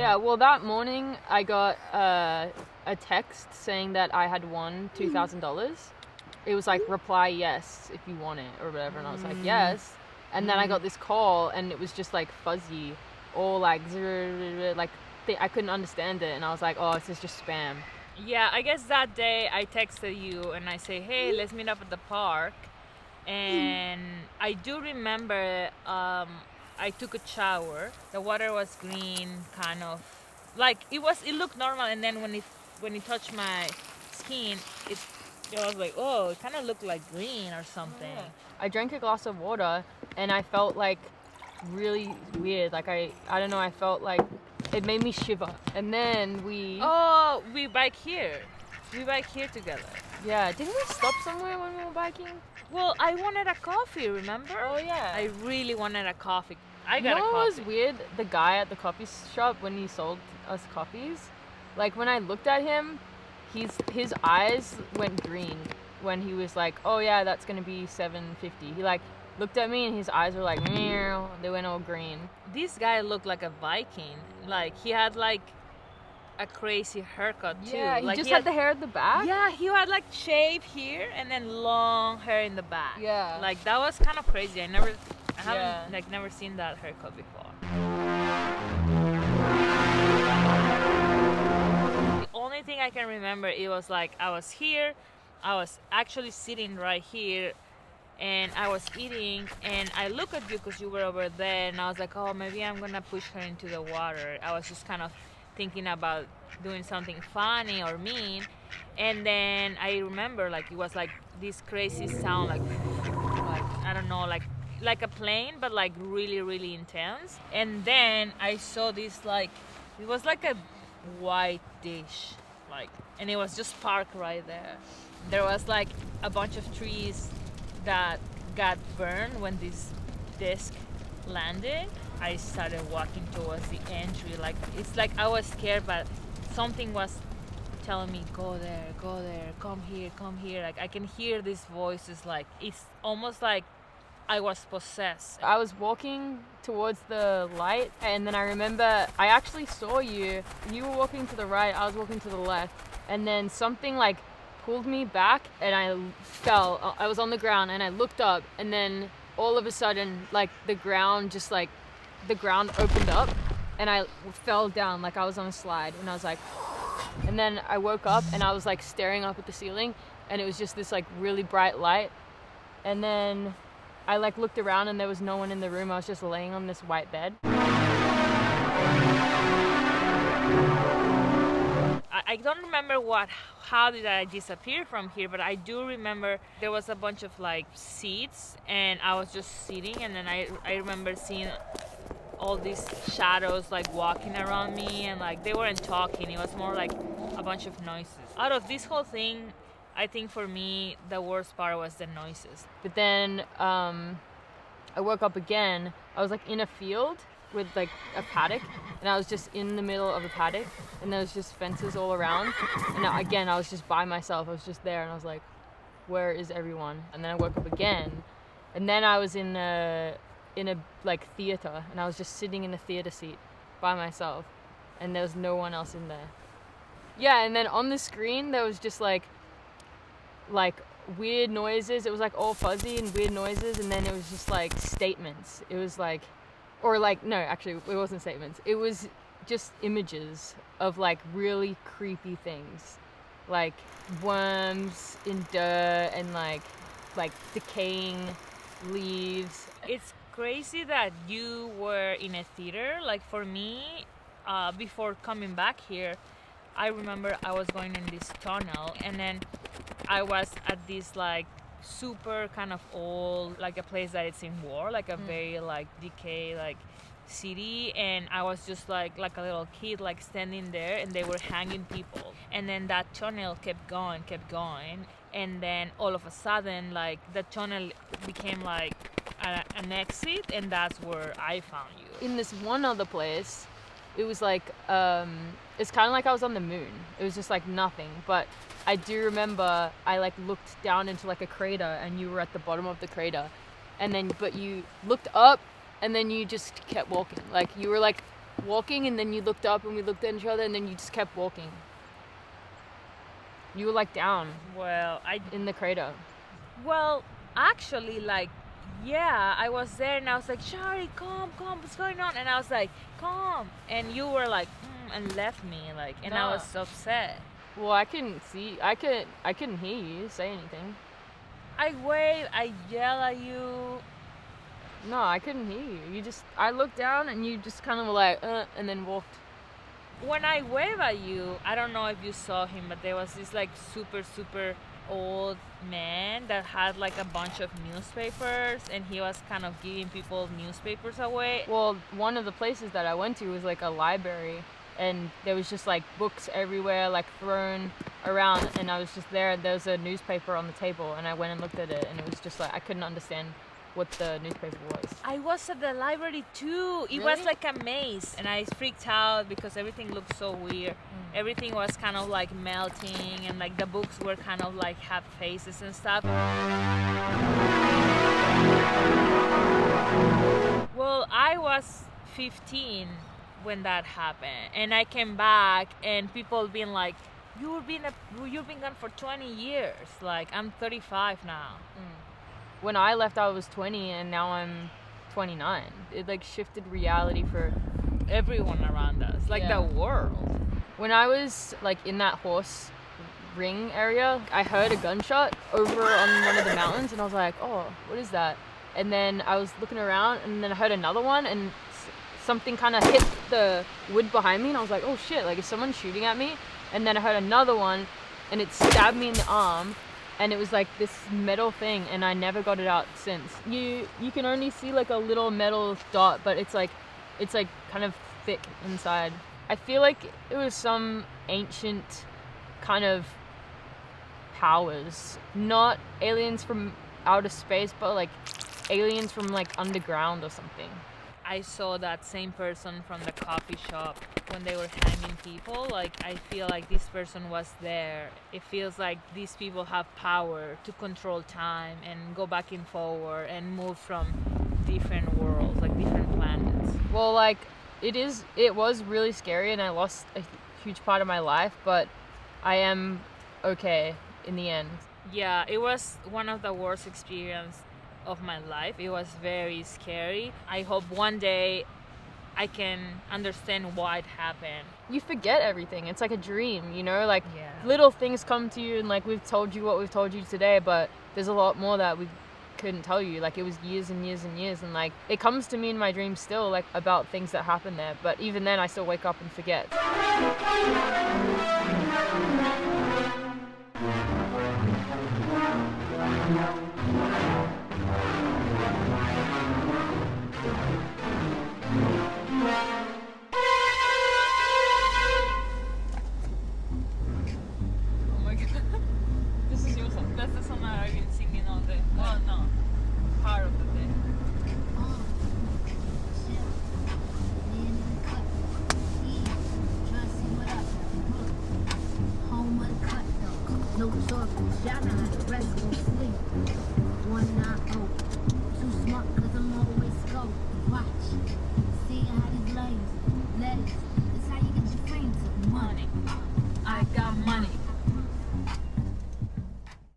Yeah, well, that morning I got a text saying that I had won $2,000. It was like, reply yes if you want it or whatever, and I was like, yes. And then I got this call, and it was just like fuzzy, all like like I couldn't understand it, and I was like, oh, this is just spam. Yeah, I guess that day I texted you and I say, hey, let's meet up at the park. And I do remember I took a shower. The water was green, kind of like it looked normal, and then when it touched my skin, it was like, oh, it kind of looked like green or something. Yeah. I drank a glass of water and I felt like really weird. Like I don't know, I felt like it made me shiver. And then we bike here. We bike here together. Yeah, didn't we stop somewhere when we were biking? Well, I wanted a coffee, remember? Oh yeah. I really wanted a coffee. I got a coffee. You know what was weird? The guy at the coffee shop, when he sold us coffees, like when I looked at him, his eyes went green when he was like, oh yeah, that's gonna be $7.50. He like looked at me and his eyes were like, meow. They went all green. This guy looked like a Viking. Like he had like a crazy haircut too. Yeah, like he had the hair at the back. Yeah, he had like shave here and then long hair in the back. Yeah. Like that was kind of crazy. I haven't never seen that haircut before. The only thing I can remember, it was like I was here, I was actually sitting right here, and I was eating, and I looked at you because you were over there, and I was like, oh, maybe I'm gonna push her into the water. I was just kind of thinking about doing something funny or mean, and then I remember like it was like this crazy sound, like I don't know, like a plane, but like really, really intense. And then I saw this like, it was like a white dish, like, and it was just parked right there. There was like a bunch of trees that got burned when this disc landed. I started walking towards the entry, like it's like I was scared, but something was telling me, go there, come here. Like I can hear these voices, like it's almost like I was possessed. I was walking towards the light, and then I remember I actually saw you. You were walking to the right, I was walking to the left, and then something like pulled me back and I fell. I was on the ground and I looked up, and then all of a sudden like the ground opened up and I fell down like I was on a slide, and I was like, and then I woke up and I was like staring up at the ceiling, and it was just this like really bright light, and then I like looked around and there was no one in the room. I was just laying on this white bed. I don't remember how did I disappear from here, but I do remember there was a bunch of like seats and I was just sitting, and then I remember seeing all these shadows like walking around me, and like they weren't talking, it was more like a bunch of noises. Out of this whole thing, I think for me the worst part was the noises. But then I woke up again. I was like in a field with like a paddock, and I was just in the middle of a paddock, and there was just fences all around, and again I was just by myself. I was just there, and I was like, where is everyone? And then I woke up again, and then I was in a like theater, and I was just sitting in a theater seat by myself, and there was no one else in there. Yeah, and then on the screen there was just like weird noises. It was like all fuzzy and weird noises, and then it was just like statements. It was like, or like, no, actually it wasn't statements. It was just images of like really creepy things, like worms in dirt and like decaying leaves. It's crazy that you were in a theater. Like for me, before coming back here, I remember I was going in this tunnel, and then I was at this like super kind of old, like a place that it's in war, like a very like decayed like city, and I was just like a little kid like standing there, and they were hanging people, and then that tunnel kept going, and then all of a sudden like the tunnel became like an exit, and that's where I found you. In this one other place, it was like it's kind of like I was on the moon. It was just like nothing, but I do remember I like looked down into like a crater, and you were at the bottom of the crater, and then but you looked up, and then you just kept walking. Like you were like walking, and then you looked up, and we looked at each other, and then you just kept walking. You were like down Well, in the crater. well, actually, like, yeah, I was there and I was like, Shari, come, what's going on? And I was like, come. And you were like, and left me, like, and I was upset. Well, I couldn't see. I couldn't hear you say anything. I wave, I yell at you. No, I couldn't hear you. I looked down, and you just kind of were like, and then walked. When I wave at you, I don't know if you saw him, but there was this like super old man that had like a bunch of newspapers, and he was kind of giving people newspapers away. Well, one of the places that I went to was like a library, and there was just like books everywhere, like thrown around, and I was just there, and there was a newspaper on the table, and I went and looked at it, and it was just like I couldn't understand what the newspaper was. I was at the library too. It Really? was like a maze, and I freaked out because everything looked so weird. Everything was kind of like melting, and like the books were kind of like have faces and stuff. Well, I was 15 when that happened, and I came back, and people been like, you've been gone for 20 years. Like, I'm 35 now. When I left, I was 20, and now I'm 29. It like shifted reality for Everyone around us, like Yeah. the world. When I was like in that horse ring area, I heard a gunshot over on one of the mountains, and I was like, oh, what is that? And then I was looking around, and then I heard another one, and something kind of hit the wood behind me, and I was like, oh shit, like is someone shooting at me? And then I heard another one, and it stabbed me in the arm, and it was like this metal thing, and I never got it out since. You can only see like a little metal dot, but it's like kind of thick inside. I feel like it was some ancient kind of powers, not aliens from outer space, but like aliens from like underground or something. I saw that same person from the coffee shop when they were hanging people. Like, I feel like this person was there. It feels like these people have power to control time and go back and forward and move from different worlds, like different planets. Well, like it was really scary, and I lost a huge part of my life, but I am okay in the end. Yeah, it was one of the worst experiences of my life. It was very scary. I hope one day I can understand why it happened. You forget everything. It's like a dream, you know? Like Yeah. little things come to you, and like we've told you what we've told you today, but there's a lot more that we couldn't tell you. Like it was years and years and years, and like it comes to me in my dreams still, like about things that happened there, but even then I still wake up and forget. Oh my god. This is your song. That's the song I've been singing all day. Oh no. Part of the day. No circle, shout out, rest, go sleep. One night.